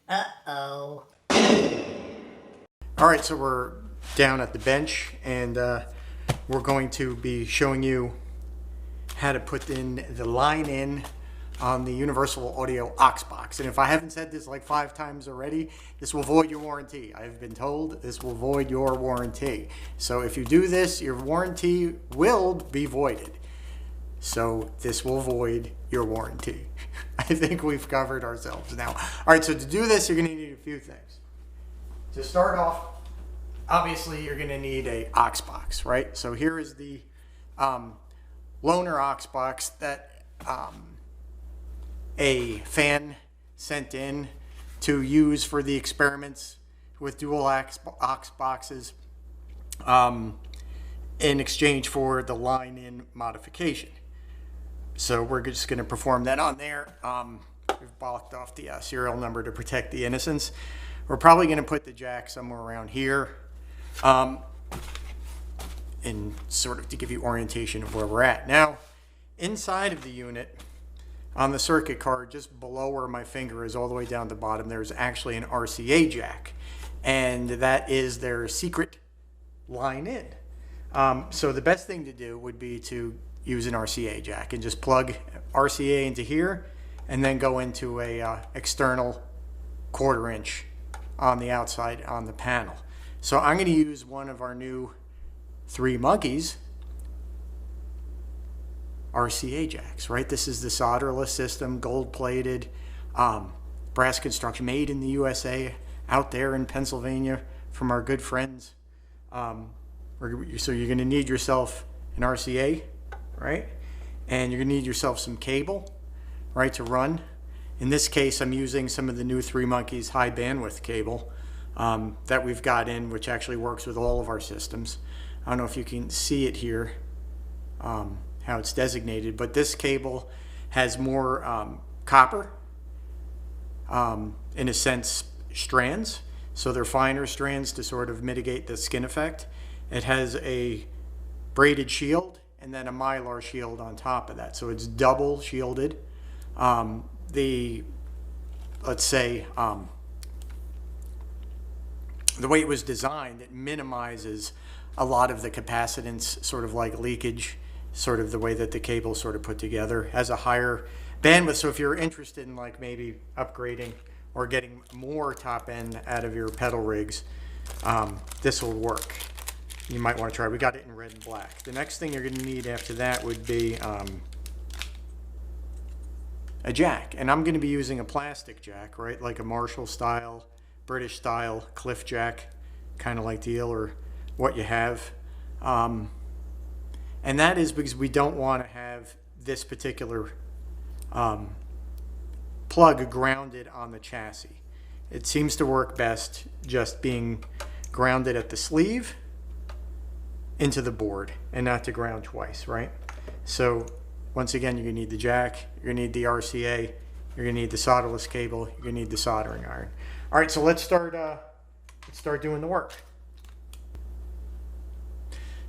Uh-oh. All right, so we're down at the bench, and we're going to be showing you how to put in the line in on the Universal Audio OxBox. And if I haven't said this like 5 times already, this will void your warranty. I've been told this will void your warranty. So if you do this, your warranty will be voided. So this will void your warranty. I think we've covered ourselves now. All right, so to do this, you're going to need a few things. To start off, obviously you're going to need a OxBox, right? So here is the loaner OxBox that a fan sent in to use for the experiments with dual OxBoxes in exchange for the line-in modification. So we're just going to perform that on there. We've blocked off the serial number to protect the innocence. We're probably going to put the jack somewhere around here, and sort of to give you orientation of where we're at. Now, inside of the unit, on the circuit card, just below where my finger is, all the way down to the bottom, there's actually an RCA jack, and that is their secret line in. So the best thing to do would be to use an RCA jack and just plug RCA into here, and then go into a external 1/4 inch on the outside on the panel. So I'm going to use one of our new 3 Monkeys RCA jacks, right? This is the solderless system, gold-plated, brass construction, made in the USA, out there in Pennsylvania from our good friends. So you're going to need yourself an RCA, right? And you're going to need yourself some cable, right, to run. In this case, I'm using some of the new 3 Monkeys high bandwidth cable that we've got in, which actually works with all of our systems. I don't know if you can see it here, how it's designated, but this cable has more copper, in a sense, strands. So they're finer strands to sort of mitigate the skin effect. It has a braided shield and then a mylar shield on top of that. So it's double shielded. Let's say, the way it was designed, it minimizes a lot of the capacitance, sort of like leakage, sort of the way that the cable is sort of put together, has a higher bandwidth. So if you're interested in like maybe upgrading or getting more top end out of your pedal rigs, this will work. You might want to try. We got it in red and black. The next thing you're going to need after that would be a jack, and I'm going to be using a plastic jack, right, like a Marshall style, British style cliff jack kind of like deal, or what you have. And that is because we don't want to have this particular plug grounded on the chassis. It seems to work best just being grounded at the sleeve into the board and not to ground twice, right? So once again, you're going to need the jack, you're going to need the RCA, you're going to need the solderless cable, you're going to need the soldering iron. All right, so let's start doing the work.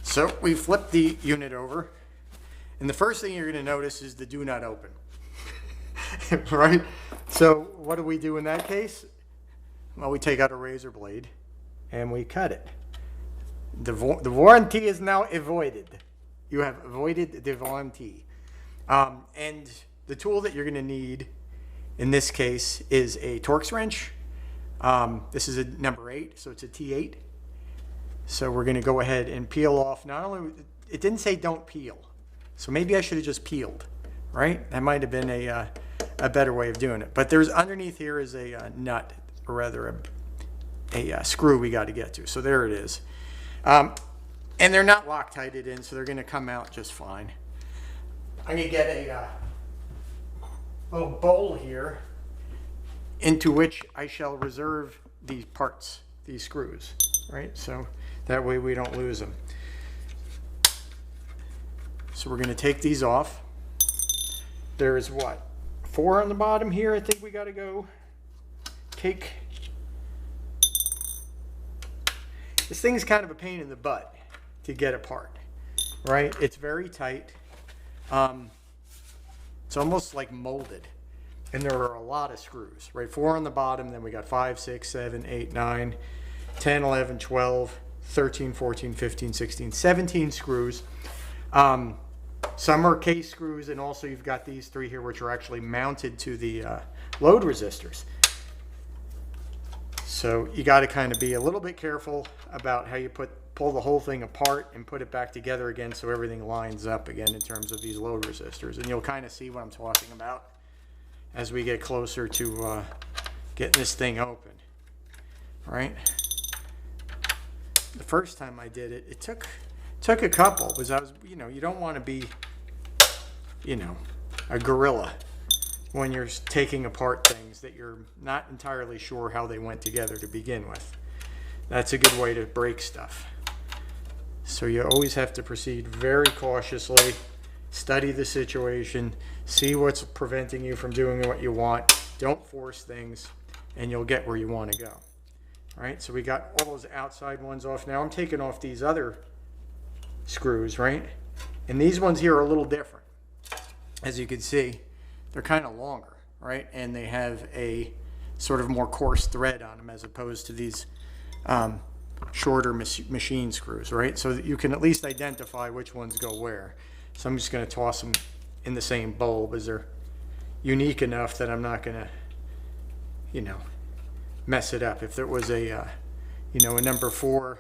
So we flip the unit over, and the first thing you're going to notice is the do not open. Right? So what do we do in that case? Well, we take out a razor blade and we cut it. The warranty is now avoided. You have avoided the warranty. And the tool that you're going to need in this case is a Torx wrench. This is a number 8, so it's a T8. So we're going to go ahead and peel off. Not only, it didn't say don't peel, so maybe I should have just peeled, right? That might have been a better way of doing it. But there's underneath here is a nut, or rather a screw we got to get to. So there it is. And they're not Loctited in, so they're going to come out just fine. I'm going to get a little bowl here into which I shall reserve these parts, these screws, right? So that way we don't lose them. So we're going to take these off. There's what? 4 on the bottom here. I think we got to go take. This thing's kind of a pain in the butt to get apart, right? It's very tight. It's almost like molded. And there are a lot of screws, right? 4 on the bottom, then we got 5, 6, 7, 8, 9, 10, 11, 12, 13, 14, 15, 16, 17 screws. Some are case screws, and also you've got these 3 here, which are actually mounted to the load resistors. So you got to kind of be a little bit careful about how you pull the whole thing apart and put it back together again so everything lines up again in terms of these load resistors. And you'll kind of see what I'm talking about as we get closer to getting this thing open. All right. The first time I did it, it took a couple, because I was, you don't want to be, a gorilla when you're taking apart things that you're not entirely sure how they went together to begin with. That's a good way to break stuff. So you always have to proceed very cautiously, study the situation, see what's preventing you from doing what you want, don't force things, and you'll get where you want to go. All right, so we got all those outside ones off. Now I'm taking off these other screws, right? And these ones here are a little different. As you can see, they're kind of longer, right? And they have a sort of more coarse thread on them as opposed to these shorter machine screws, right? So that you can at least identify which ones go where. So I'm just going to toss them in the same bowl because they're unique enough that I'm not going to, mess it up. If there was a number 4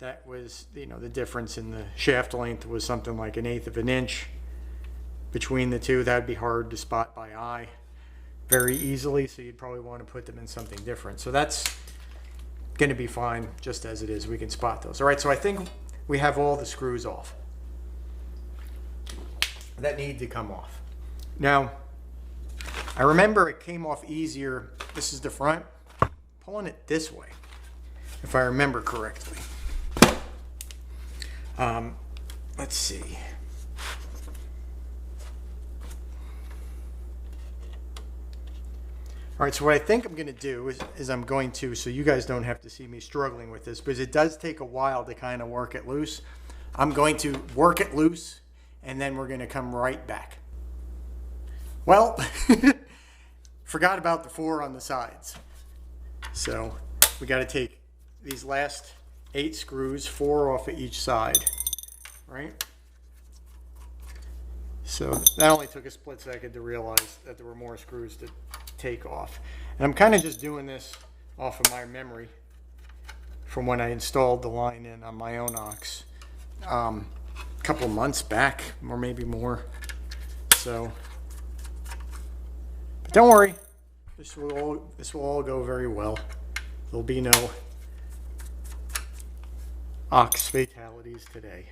that was, the difference in the shaft length was something like 1/8 of an inch between the two, that'd be hard to spot by eye very easily, so you'd probably want to put them in something different. So that's going to be fine just as it is. We can spot those. All right, so I think we have all the screws off that need to come off. Now, I remember it came off easier. This is the front. Pulling it this way, if I remember correctly. Let's see. All right, so what I think I'm going to do is I'm going to, so you guys don't have to see me struggling with this, because it does take a while to kind of work it loose. I'm going to work it loose, and then we're going to come right back. Well, forgot about the 4 on the sides. So we got to take these last 8 screws, 4 off of each side, right? So that only took a split second to realize that there were more screws to take off. And I'm kind of just doing this off of my memory from when I installed the line in on my own Ox a couple of months back, or maybe more. So, but don't worry, this will all go very well. There'll be no Ox fatalities today.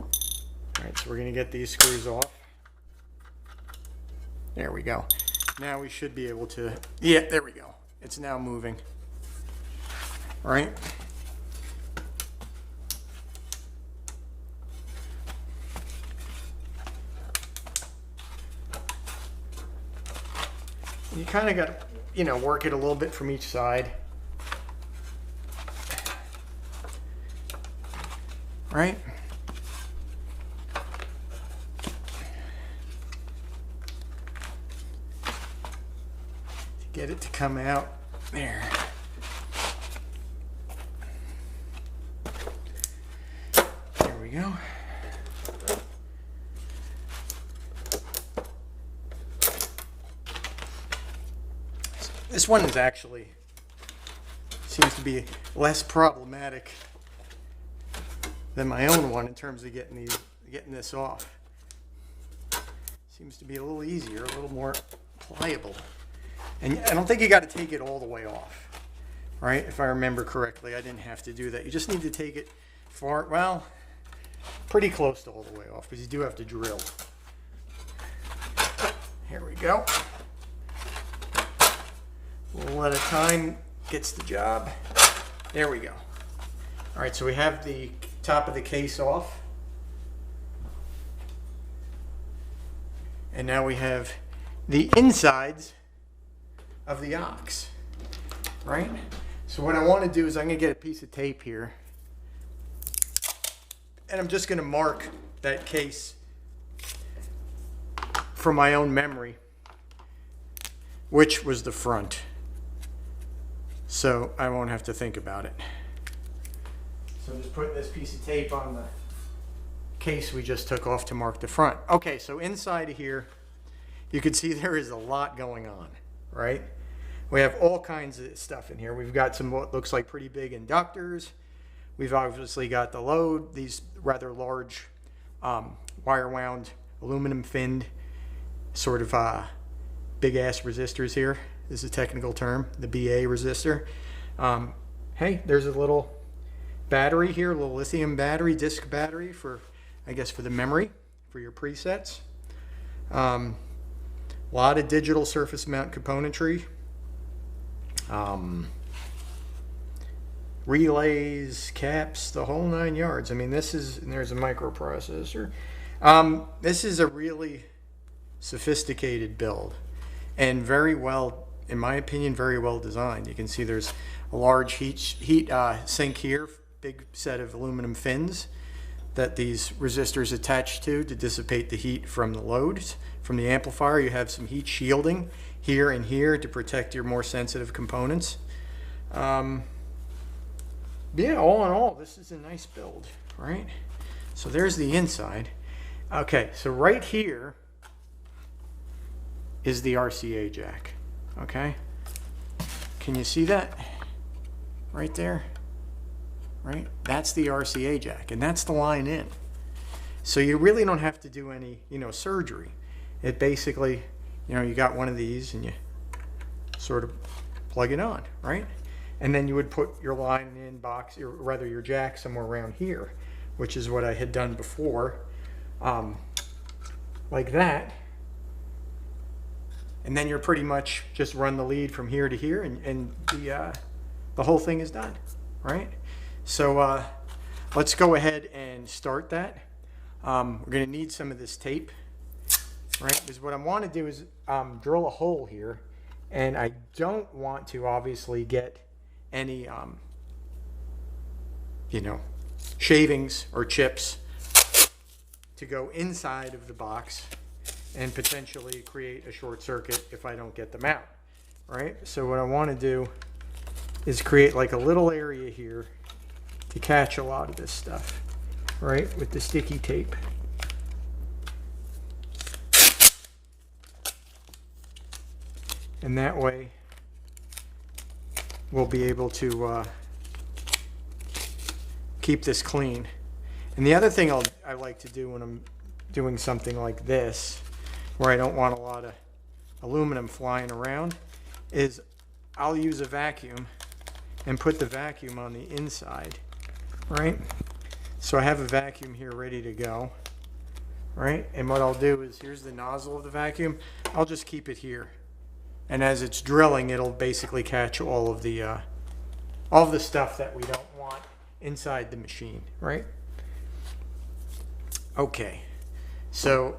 All right, so we're going to get these screws off. There we go. Now we should be able to, yeah, there we go. It's now moving. All right. You kind of got to, work it a little bit from each side. Right? Get it to come out there. There we go. This one is actually seems to be less problematic than my own one in terms of getting this off. Seems to be a little easier, a little more pliable. And I don't think you got to take it all the way off, right? If I remember correctly, I didn't have to do that. You just need to take it pretty close to all the way off, because you do have to drill. Here we go. A little at a time gets the job. There we go. All right, so we have the top of the case off. And now we have the insides of the Ox, right? So what I want to do is I'm going to get a piece of tape here, and I'm just going to mark that case from my own memory which was the front, so I won't have to think about it. So I'm just putting this piece of tape on the case we just took off to mark the front. Okay, so inside of here, you can see there is a lot going on, right? We have all kinds of stuff in here. We've got some what looks like pretty big inductors. We've obviously got the load, these rather large wire wound, aluminum finned, sort of big ass resistors here is a technical term, the BA resistor. Hey, there's a little battery here, a little lithium battery, disc battery for, I guess, for the memory, for your presets. A lot of digital surface mount componentry. Relays, caps, the whole 9 yards. I mean, this is, and there's a microprocessor. This is a really sophisticated build and very well, in my opinion, very well designed. You can see there's a large heat sink here, big set of aluminum fins that these resistors attach to dissipate the heat from the loads. From the amplifier, you have some heat shielding here and here to protect your more sensitive components. Yeah, all in all, this is a nice build, right? So there's the inside. Okay, so right here is the RCA jack, okay? Can you see that? Right there, right? That's the RCA jack, and that's the line in. So you really don't have to do any, surgery. It basically, you got one of these and you sort of plug it on, right? And then you would put your line in box, or rather your jack somewhere around here, which is what I had done before, like that. And then you're pretty much just run the lead from here to here, and the whole thing is done, right? So let's go ahead and start that. We're going to need some of this tape, right? Because what I want to do is drill a hole here, and I don't want to obviously get any, shavings or chips to go inside of the box and potentially create a short circuit if I don't get them out, right? So what I want to do is create like a little area here to catch a lot of this stuff, right, with the sticky tape. And that way we'll be able to keep this clean. And the other thing I like to do when I'm doing something like this, where I don't want a lot of aluminum flying around, is I'll use a vacuum and put the vacuum on the inside, right? So I have a vacuum here ready to go, right? And what I'll do is, here's the nozzle of the vacuum. I'll just keep it here. And as it's drilling, it'll basically catch all of the stuff that we don't want inside the machine, right? Okay, so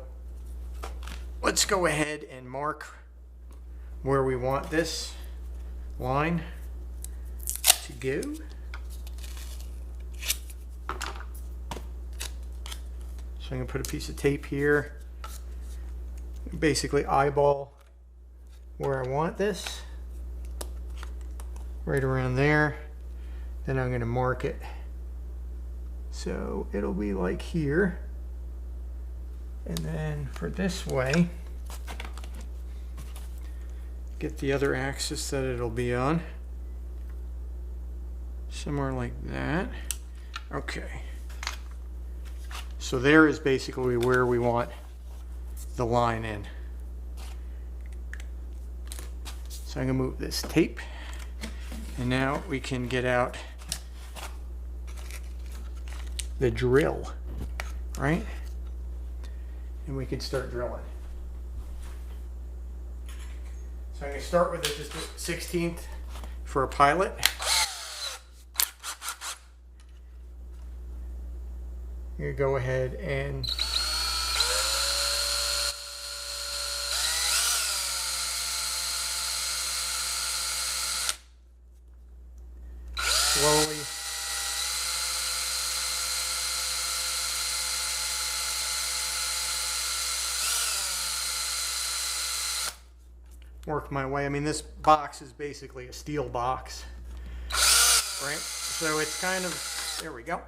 let's go ahead and mark where we want this line to go. So I'm going to put a piece of tape here, basically eyeball where I want this, right around there. Then I'm going to mark it. So it'll be like here. And then for this way, get the other axis that it'll be on. Somewhere like that. Okay. So there is basically where we want the line in. So I'm going to move this tape. And now we can get out the drill, right? And we can start drilling. So I'm going to start with just a 1/16 for a pilot. I'm going to go ahead and slowly work my way. I mean, this box is basically a steel box, right? So it's kind of, there we go.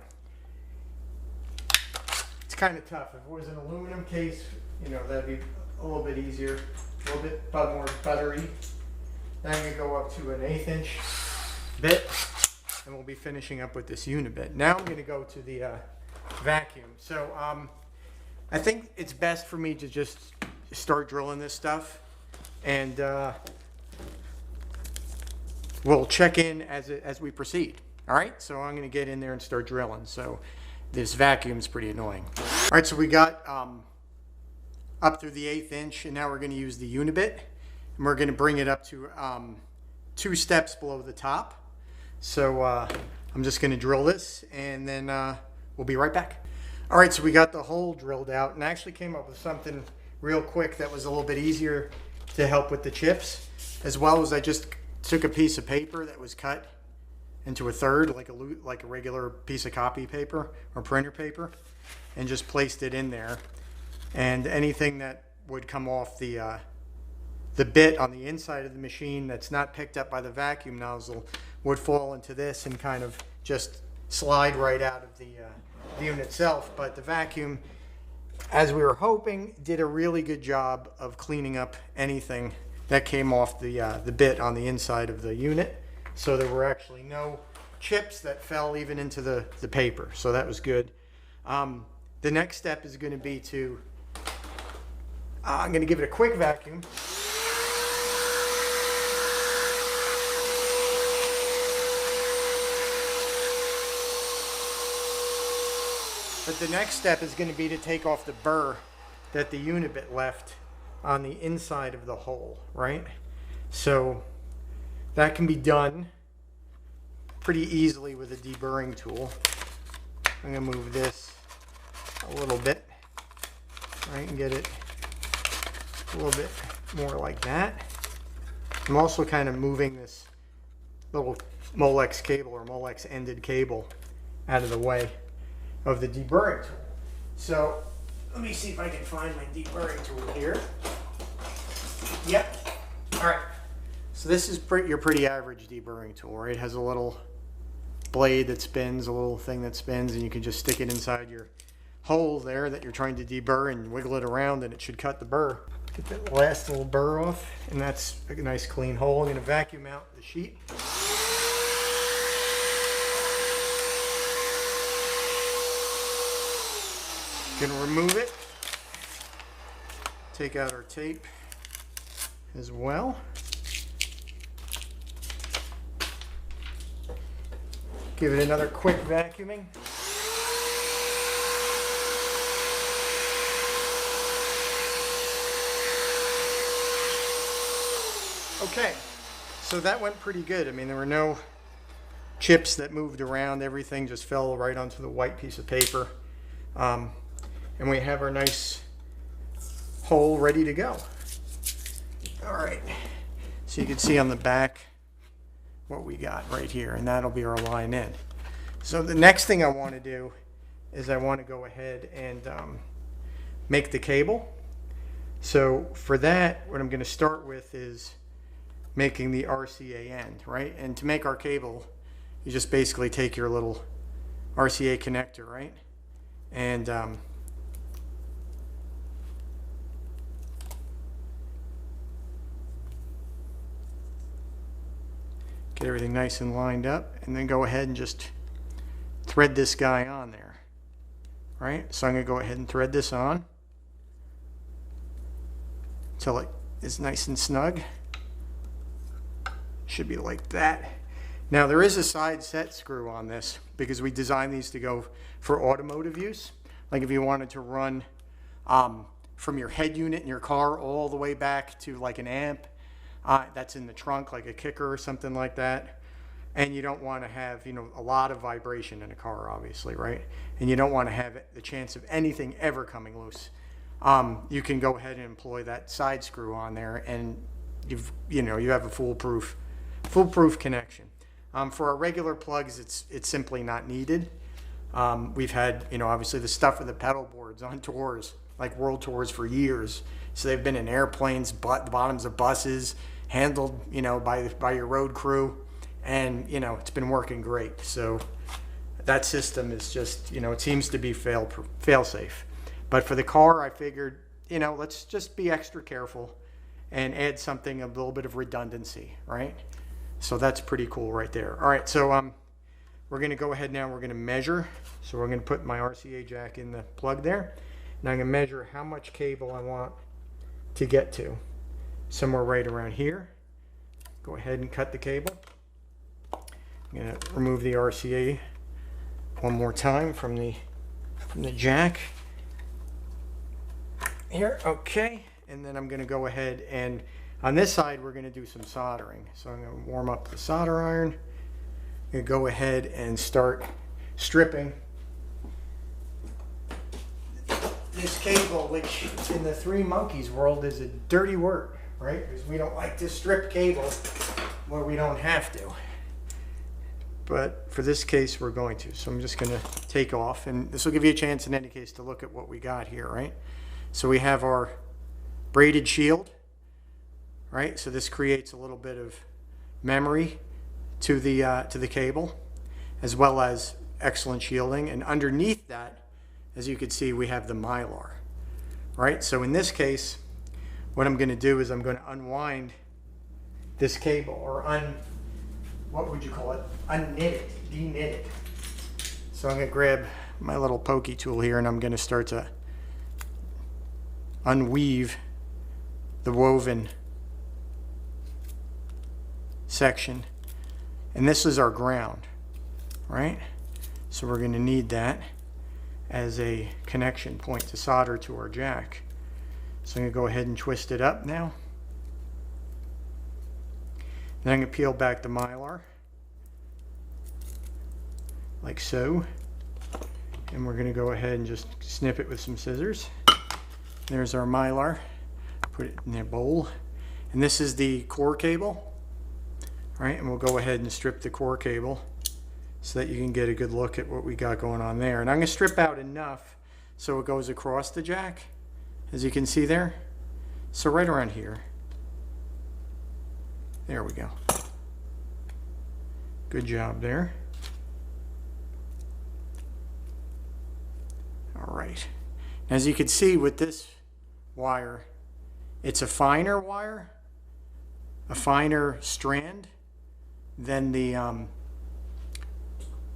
It's kind of tough. If it was an aluminum case, you know, that'd be a little bit easier, a little bit more buttery. Then I'm going to go up to an 1/8 inch bit, and we'll be finishing up with this unibit. Now I'm going to go to the vacuum. So I think it's best for me to just start drilling this stuff, and we'll check in as we proceed. All right, so I'm going to get in there and start drilling. So this vacuum's pretty annoying. All right, so we got up through the 1/8 inch, and now we're going to use the unibit, and we're going to bring it up to 2 steps below the top. So I'm just going to drill this, and then we'll be right back. All right, so we got the hole drilled out, and I actually came up with something real quick that was a little bit easier to help with the chips, as well as I just took a piece of paper that was cut into a third, like a regular piece of copy paper or printer paper, and just placed it in there. And anything that would come off the bit on the inside of the machine that's not picked up by the vacuum nozzle would fall into this and kind of just slide right out of the unit itself. But the vacuum, as we were hoping, did a really good job of cleaning up anything that came off the bit on the inside of the unit. So there were actually no chips that fell even into the paper. So that was good. The next step is going to be to, I'm going to give it a quick vacuum. But the next step is going to be to take off the burr that the unibit left on the inside of the hole, right? So that can be done pretty easily with a deburring tool. I'm going to move this a little bit, right, and get it a little bit more like that. I'm also kind of moving this little Molex cable or Molex ended cable out of the way of the deburring tool. So let me see if I can find my deburring tool here. Yep. All right. So this is your pretty average deburring tool, right? It has a little blade that spins, a little thing that spins, and you can just stick it inside your hole there that you're trying to deburr and wiggle it around, and it should cut the burr. Get that last little burr off, and that's a nice clean hole. I'm going to vacuum out the sheet. Going to remove it, take out our tape as well. Give it another quick vacuuming. Okay, so that went pretty good. I mean, there were no chips that moved around. Everything just fell right onto the white piece of paper. And we have our nice hole ready to go. All right, so you can see on the back what we got right here, and that'll be our line in. So the next thing I want to do is I want to go ahead and make the cable. So for that, what I'm going to start with is making the RCA end, right? And to make our cable, you just basically take your little RCA connector, right? And get everything nice and lined up, and then go ahead and just thread this guy on there, right? So I'm going to go ahead and thread this on until it is nice and snug. Should be like that. Now there is a side set screw on this because we designed these to go for automotive use. Like if you wanted to run from your head unit in your car all the way back to like an amp that's in the trunk, like a kicker or something like that, and you don't want to have, you know, a lot of vibration in a car, obviously, right? And you don't want to have the chance of anything ever coming loose. You can go ahead and employ that side screw on there, and you have a foolproof connection. For our regular plugs, it's simply not needed. We've had, you know, obviously the stuff of the pedal boards on tours, like world tours for years. So they've been in airplanes, the bottoms of buses, handled, you know, by your road crew. And, you know, it's been working great. So that system is just, you know, it seems to be fail safe. But for the car, I figured, you know, let's just be extra careful and add something, a little bit of redundancy, right? So that's pretty cool right there. All right, so we're going to go ahead now, we're going to measure. So we're going to put my RCA jack in the plug there. And I'm going to measure how much cable I want to get to. Somewhere right around here. Go ahead and cut the cable. I'm going to remove the RCA one more time from the jack. Here, okay. And then I'm going to go ahead and on this side we're going to do some soldering. So I'm going to warm up the solder iron. I'm going to go ahead and start stripping this cable, which in the Three Monkeys world is a dirty word, right? Because we don't like to strip cable where we don't have to. But for this case we're going to. So I'm just going to take off, and this will give you a chance in any case to look at what we got here, right? So we have our braided shield, right? So this creates a little bit of memory to the cable, as well as excellent shielding. And underneath that, as you can see, we have the mylar, right? So in this case, what I'm going to do is I'm going to unwind this cable, or what would you call it? Unknit it, deknit it. So I'm going to grab my little pokey tool here, and I'm going to start to unweave the woven section. And this is our ground, right? So we're going to need that as a connection point to solder to our jack. So I'm going to go ahead and twist it up now. Then I'm going to peel back the mylar, like so. And we're going to go ahead and just snip it with some scissors. There's our mylar. Put it in a bowl. And this is the core cable. All right, and we'll go ahead and strip the core cable so that you can get a good look at what we got going on there. And I'm going to strip out enough so it goes across the jack, as you can see there. So right around here. There we go. Good job there. All right. As you can see with this wire, it's a finer wire, a finer strand than the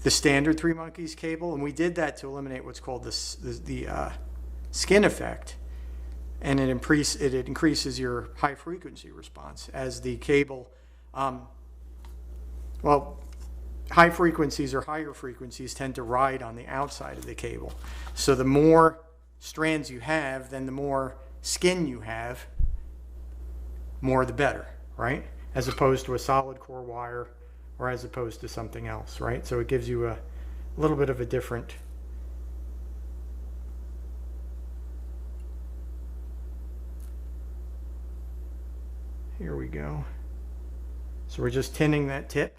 standard Three Monkeys cable, and we did that to eliminate what's called the skin effect, and it increases your high frequency response as the cable. Well, high frequencies or higher frequencies tend to ride on the outside of the cable, so the more strands you have, then the more skin you have, more the better, right? As opposed to a solid core wire, or as opposed to something else, right? So it gives you a little bit of a different here we go. So we're just tinning that tip,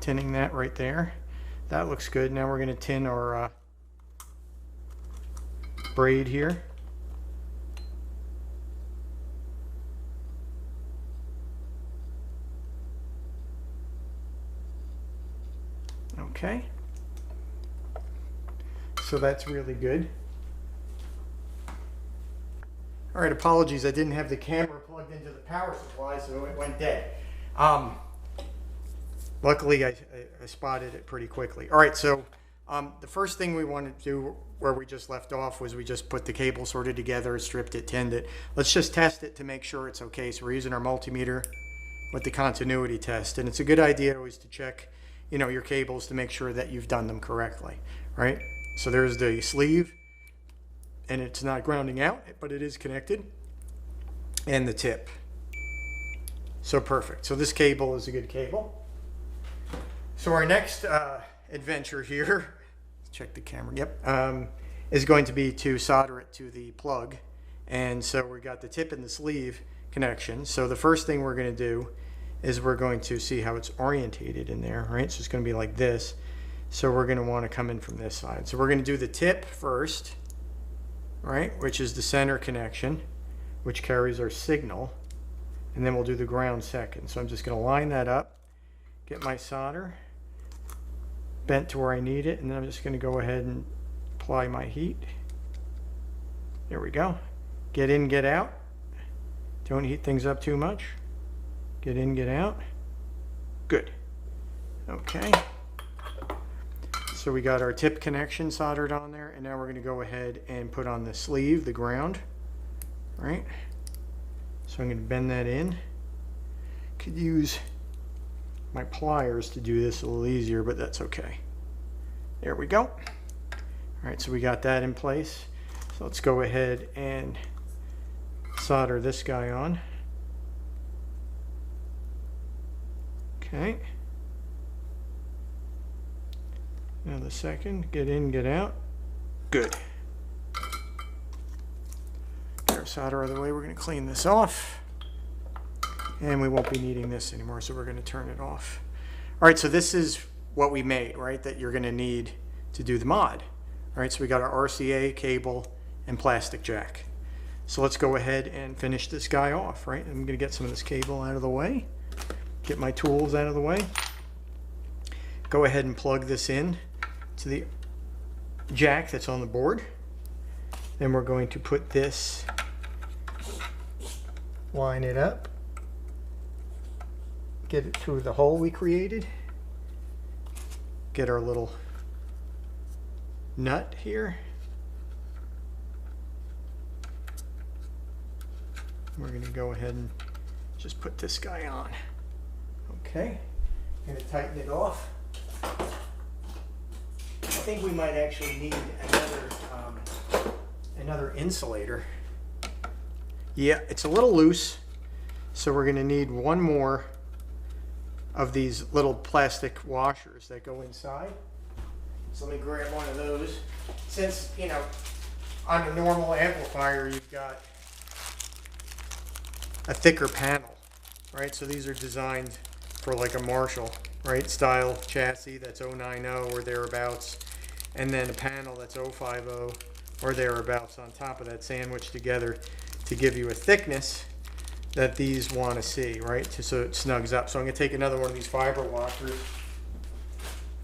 tinning that right there. That looks good. Now we're going to tin our braid here. Okay. So that's really good. All right, apologies, I didn't have the camera plugged into the power supply, so it went dead. Luckily, I spotted it pretty quickly. All right, so the first thing we wanted to do where we just left off was we just put the cable sorted together, stripped it, tinned it. Let's just test it to make sure it's okay. So we're using our multimeter with the continuity test, and it's a good idea always to check, you know, your cables to make sure that you've done them correctly, right? So there's the sleeve, and it's not grounding out, but it is connected, and the tip. So perfect. So this cable is a good cable. So our next adventure here, check the camera, yep, is going to be to solder it to the plug. And so we got the tip and the sleeve connection. So the first thing we're going to do is we're going to see how it's orientated in there, right? So it's going to be like this. So we're going to want to come in from this side. So we're going to do the tip first, right? Which is the center connection, which carries our signal. And then we'll do the ground second. So I'm just going to line that up, get my solder bent to where I need it, and then I'm just going to go ahead and apply my heat. There we go. Get in, get out. Don't heat things up too much. Get in, get out. Good. Okay. So we got our tip connection soldered on there, and now we're going to go ahead and put on the sleeve, the ground, right? So I'm going to bend that in. Could use my pliers to do this a little easier, but that's okay. There we go. All right, so we got that in place. So let's go ahead and solder this guy on. Okay. Now the second, get in, get out. Good. Get our solder out of the way. We're going to clean this off. And we won't be needing this anymore, so we're going to turn it off. All right, so this is what we made, right, that you're going to need to do the mod. All right, so we got our RCA cable and plastic jack. So let's go ahead and finish this guy off, right? I'm going to get some of this cable out of the way, get my tools out of the way. Go ahead and plug this in to the jack that's on the board. Then we're going to put this, line it up, get it through the hole we created, get our little nut here. We're going to go ahead and just put this guy on. Okay, I'm going to tighten it off. I think we might actually need another insulator. Yeah, it's a little loose, so we're going to need one more of these little plastic washers that go inside. So let me grab one of those. Since, you know, on a normal amplifier you've got a thicker panel, right? So these are designed for like a Marshall, right, style chassis that's 090 or thereabouts, and then a panel that's 050 or thereabouts on top of that, sandwiched together to give you a thickness that these want to see, right? So it snugs up. So I'm going to take another one of these fiber washers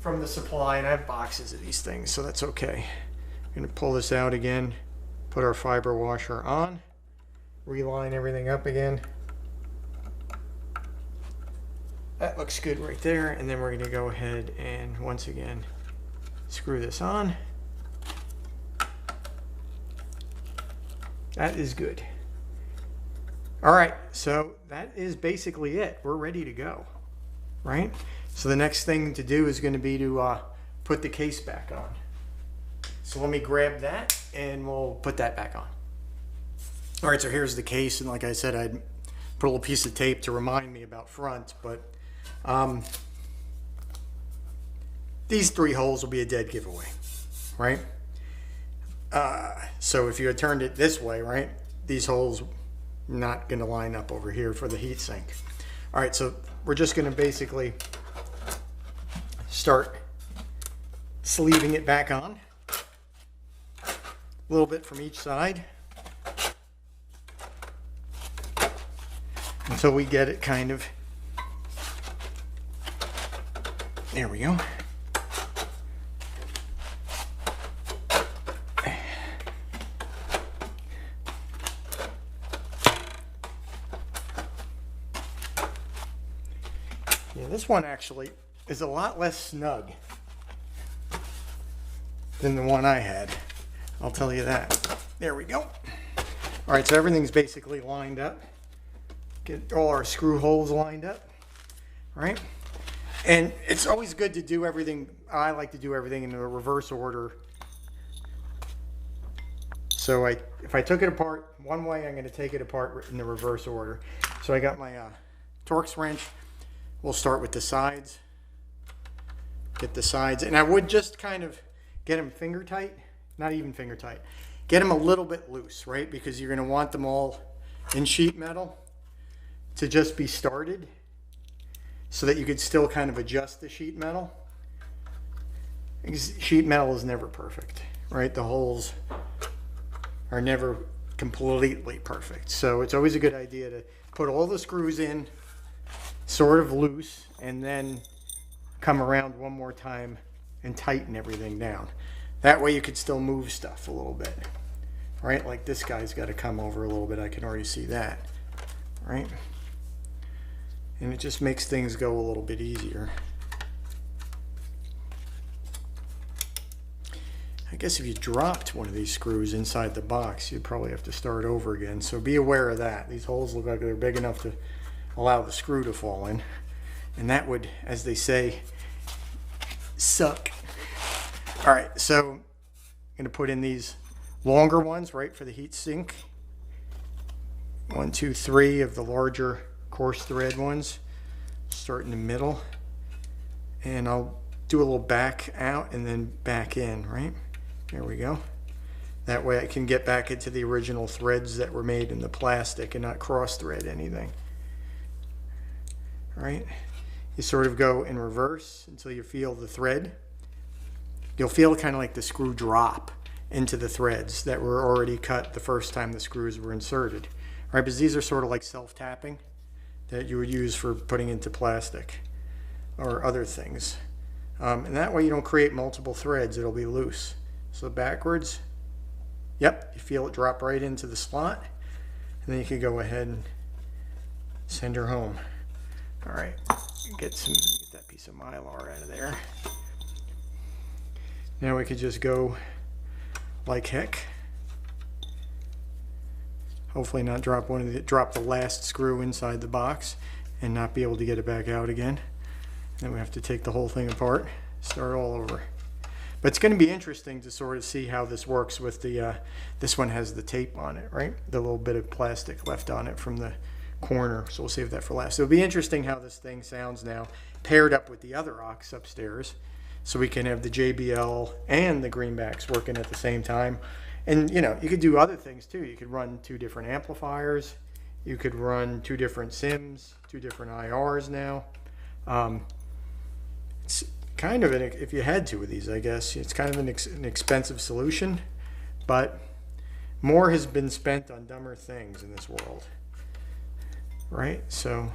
from the supply, and I have boxes of these things, so that's okay. I'm going to pull this out again, put our fiber washer on, reline everything up again. That looks good right there, and then we're going to go ahead and once again screw this on. That is good. All right, so that is basically it. We're ready to go, right? So the next thing to do is going to be to put the case back on. So let me grab that and we'll put that back on. All right, so here's the case, and like I said, I'd put a little piece of tape to remind me about front, but these 3 holes will be a dead giveaway, right? So if you had turned it this way, right, these holes not going to line up over here for the heat sink. All right, so we're just going to basically start sleeving it back on, a little bit from each side, until we get it kind of, there we go. Yeah, this one actually is a lot less snug than the one I had. I'll tell you that. There we go. All right, so everything's basically lined up. Get all our screw holes lined up, right? And it's always good to do everything. I like to do everything in the reverse order. So if I took it apart one way, I'm going to take it apart in the reverse order. So I got my Torx wrench. We'll start with the sides. Get the sides, and I would just kind of get them finger tight, not even finger tight. Get them a little bit loose, right? Because you're going to want them all in sheet metal to just be started so that you could still kind of adjust the sheet metal. Sheet metal is never perfect, right? The holes are never completely perfect. So it's always a good idea to put all the screws in sort of loose and then come around one more time and tighten everything down. That way you could still move stuff a little bit, right? Like this guy's got to come over a little bit. I can already see that, right? And it just makes things go a little bit easier. I guess if you dropped one of these screws inside the box, you'd probably have to start over again. So be aware of that. These holes look like they're big enough to allow the screw to fall in. And that would, as they say, suck. All right, so I'm going to put in these longer ones, right, for the heat sink. 1, 2, 3 of the larger coarse thread ones. Start in the middle. And I'll do a little back out and then back in, right? There we go. That way I can get back into the original threads that were made in the plastic and not cross thread anything. All right? You sort of go in reverse until you feel the thread. You'll feel kind of like the screw drop into the threads that were already cut the first time the screws were inserted. All right, because these are sort of like self-tapping that you would use for putting into plastic or other things. And that way you don't create multiple threads, it'll be loose. So backwards, yep, you feel it drop right into the slot, and then you can go ahead and send her home. All right, get that piece of Mylar out of there. Now we could just go like heck. Hopefully not drop the last screw inside the box and not be able to get it back out again. Then we have to take the whole thing apart, start all over. But it's going to be interesting to sort of see how this works with the, this one has the tape on it, right? The little bit of plastic left on it from the corner, so we'll save that for last. So it'll be interesting how this thing sounds now, paired up with the other aux upstairs, so we can have the JBL and the greenbacks working at the same time. And you know, you could do other things too. You could run 2 different amplifiers, you could run 2 different SIMs, 2 different IRs now. It's kind of if you had 2 of these, I guess it's kind of an expensive solution, but more has been spent on dumber things in this world, right? So,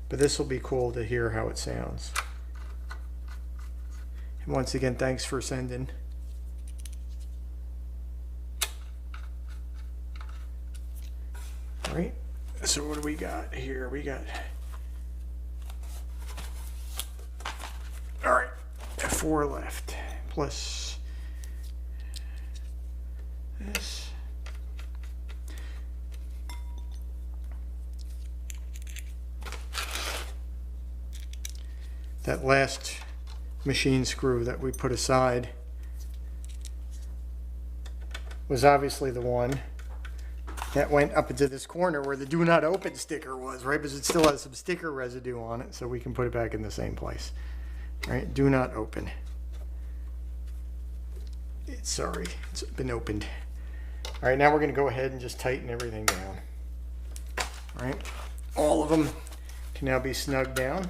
but this will be cool to hear how it sounds. And once again, thanks for sending. All right, so what do we got here? We got, all right, 4 left, plus this. That last machine screw that we put aside was obviously the one that went up into this corner where the do not open sticker was, right? Because it still has some sticker residue on it, so we can put it back in the same place. Right? Do not open. Sorry, it's been opened. All right, now we're going to go ahead and just tighten everything down. All right, all of them can now be snugged down.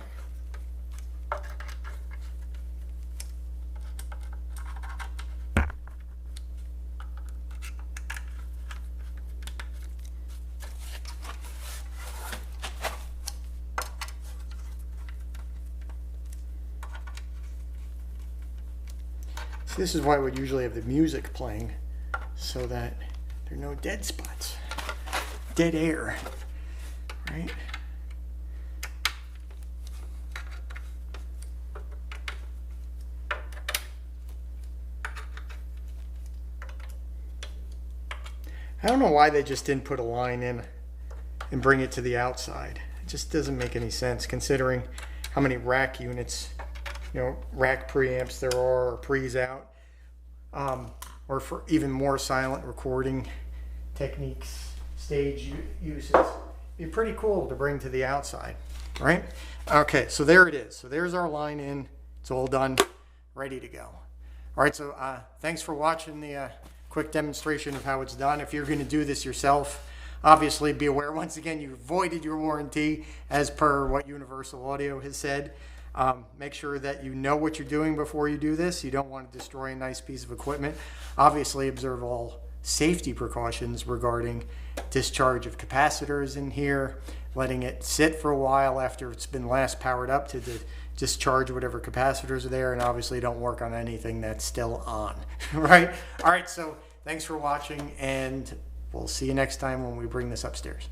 This is why we'd usually have the music playing, so that there are no dead spots, dead air, right? I don't know why they just didn't put a line in and bring it to the outside. It just doesn't make any sense considering how many rack units, you know, rack preamps there are, or pre's out, or for even more silent recording techniques, stage uses. It'd be pretty cool to bring to the outside, right? Okay, so there it is. So there's our line in. It's all done, ready to go. All right, so thanks for watching the quick demonstration of how it's done. If you're going to do this yourself, Obviously, be aware, once again, you voided your warranty as per what Universal Audio has said. Make sure that you know what you're doing before you do this. You don't want to destroy a nice piece of equipment. Obviously, observe all safety precautions regarding discharge of capacitors in here, letting it sit for a while after it's been last powered up to discharge whatever capacitors are there, and obviously don't work on anything that's still on, right? All right, so thanks for watching, and we'll see you next time when we bring this upstairs.